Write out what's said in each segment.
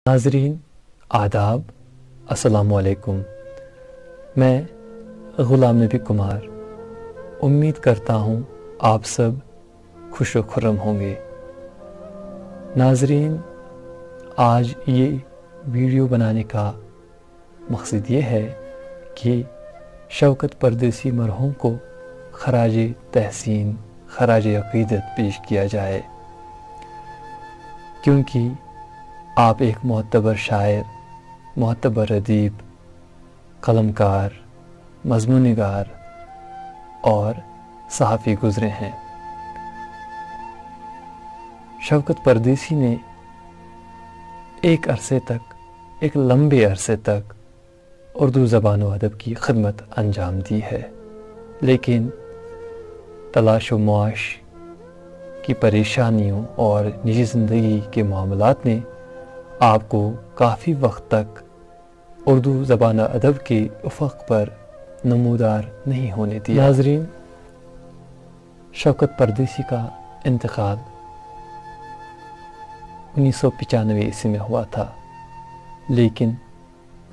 ناظرین آداب، السلام علیکم۔ میں غلام نبی کمار امید کرتا ہوں آپ سب خوش و خرم ہوں گے۔ ناظرین، آج یہ ویڈیو بنانے کا مقصد یہ ہے کہ شوکت پردیسی مرحوم کو خراج تحسین، خراج عقیدت پیش کیا جائے، کیونکہ آپ ایک معتبر شاعر، معتبر ادیب، قلمکار، مضمون نگار اور صحافی گزرے ہیں۔ شوکت پردیسی نے ایک عرصے تک، ایک لمبے عرصے تک اردو زبان و ادب کی خدمت انجام دی ہے، لیکن تلاش و معاش کی پریشانیوں اور نجی زندگی کے معاملات نے آپ کو کافی وقت تک اردو زبان ادب کے افق پر نمودار نہیں ہونے دیا۔ ناظرین، شوکت پردیسی کا انتقال 1995 عیسوی میں ہوا تھا، لیکن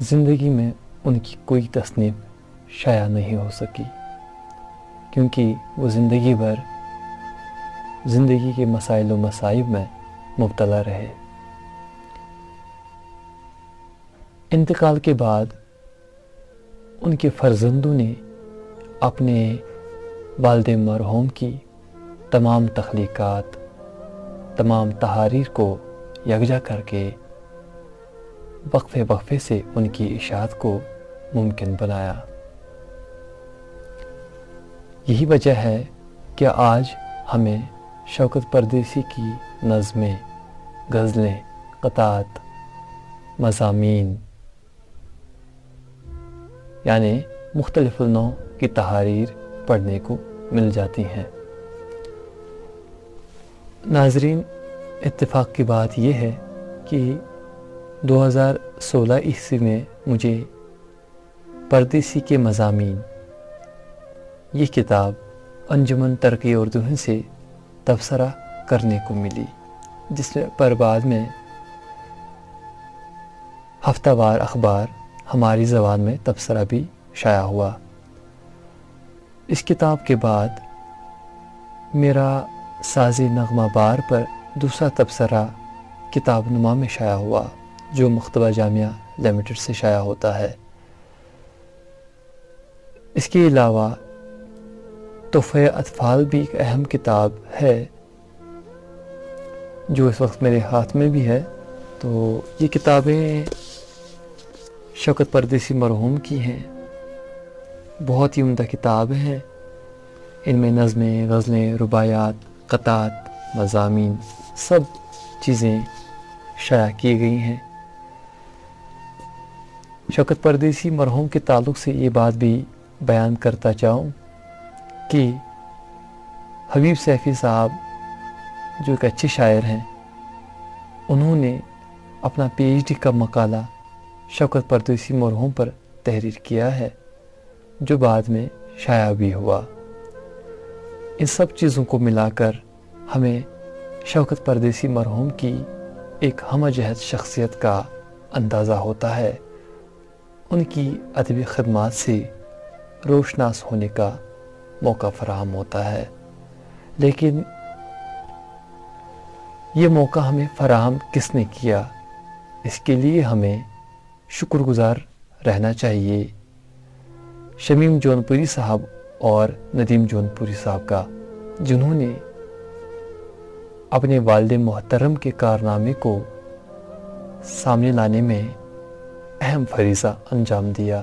زندگی میں ان کی کوئی تصنیف شائع نہیں ہو سکی، کیونکہ وہ زندگی بھر زندگی کے مسائل و مصائب میں مبتلا رہے۔ انتقال کے بعد ان کے فرزندوں نے اپنے والد مرحوم کی تمام تخلیقات، تمام تحاریر کو یکجا کر کے وقفے وقفے سے ان کی اشاعت کو ممکن بنایا۔ یہی وجہ ہے کہ آج ہمیں شوکت پردیسی کی نظمیں، غزلیں، قطعات، مضامین، یعنی مختلف نوع کی تحاریر پڑھنے کو مل جاتی ہیں۔ ناظرین، اتفاق کی بات یہ ہے کہ 2016 عیسوی میں مجھے پردیسی کے مضامین، یہ کتاب انجمن ترقی اردو ہند سے تبصرہ کرنے کو ملی، جس پر بعد میں ہفتہ وار اخبار ہماری زبان میں تبصرہ بھی شائع ہوا۔ اس کتاب کے بعد میرا ساز نغمہ بار پر دوسرا تبصرہ کتاب نما میں شائع ہوا، جو مکتبہ جامعہ لمیٹڈ سے شائع ہوتا ہے۔ اس کے علاوہ تحفہ اطفال بھی ایک اہم کتاب ہے، جو اس وقت میرے ہاتھ میں بھی ہے۔ تو یہ کتابیں شوکت پردیسی مرحوم کی ہیں، بہت ہی عمدہ کتاب ہیں۔ ان میں نظمیں، غزلیں، رباعیات، قطعات، مضامین، سب چیزیں شائع کی گئی ہیں۔ شوکت پردیسی مرحوم کے تعلق سے یہ بات بھی بیان کرتا چاہوں کہ حبیب سیفی صاحب جو ایک اچھے شاعر ہیں، انہوں نے اپنا پی ایچ ڈی کا مقالہ شوکت پردیسی مرحوم پر تحریر کیا ہے، جو بعد میں شائع بھی ہوا۔ ان سب چیزوں کو ملا کر ہمیں شوکت پردیسی مرحوم کی ایک ہمہ جہت شخصیت کا اندازہ ہوتا ہے، ان کی ادبی خدمات سے روشناس ہونے کا موقع فراہم ہوتا ہے۔ لیکن یہ موقع ہمیں فراہم کس نے کیا؟ اس کے لیے ہمیں شکر گزار رہنا چاہیے شمیم جونپوری صاحب اور ندیم جونپوری صاحب کا، جنہوں نے اپنے والد محترم کے کارنامے کو سامنے لانے میں اہم فریضہ انجام دیا۔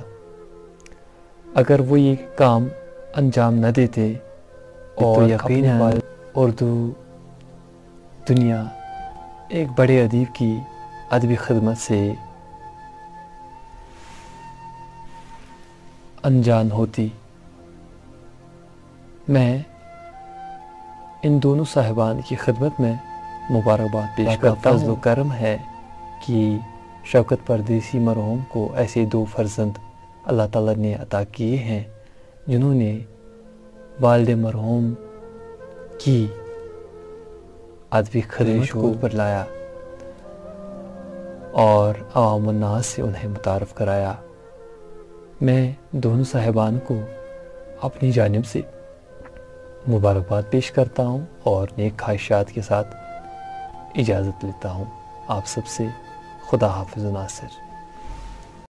اگر وہ یہ کام انجام نہ دیتے اور یقیناً اردو دنیا ایک بڑے ادیب کی ادبی خدمت سے انجان ہوتی۔ میں ان دونوں صاحبان کی خدمت میں مبارکباد پیش کرتا ہوں۔ فضل و کرم ہے کہ شوکت پردیسی مرحوم کو ایسے دو فرزند اللہ تعالیٰ نے عطا کیے ہیں، جنہوں نے والد مرحوم کی ادبی خدمت کو اوپر لایا اور عوام الناس سے انہیں متعارف کرایا۔ میں دونوں صاحبان کو اپنی جانب سے مبارکباد پیش کرتا ہوں اور نیک خواہشات کے ساتھ اجازت لیتا ہوں۔ آپ سب سے خدا حافظ ناصر۔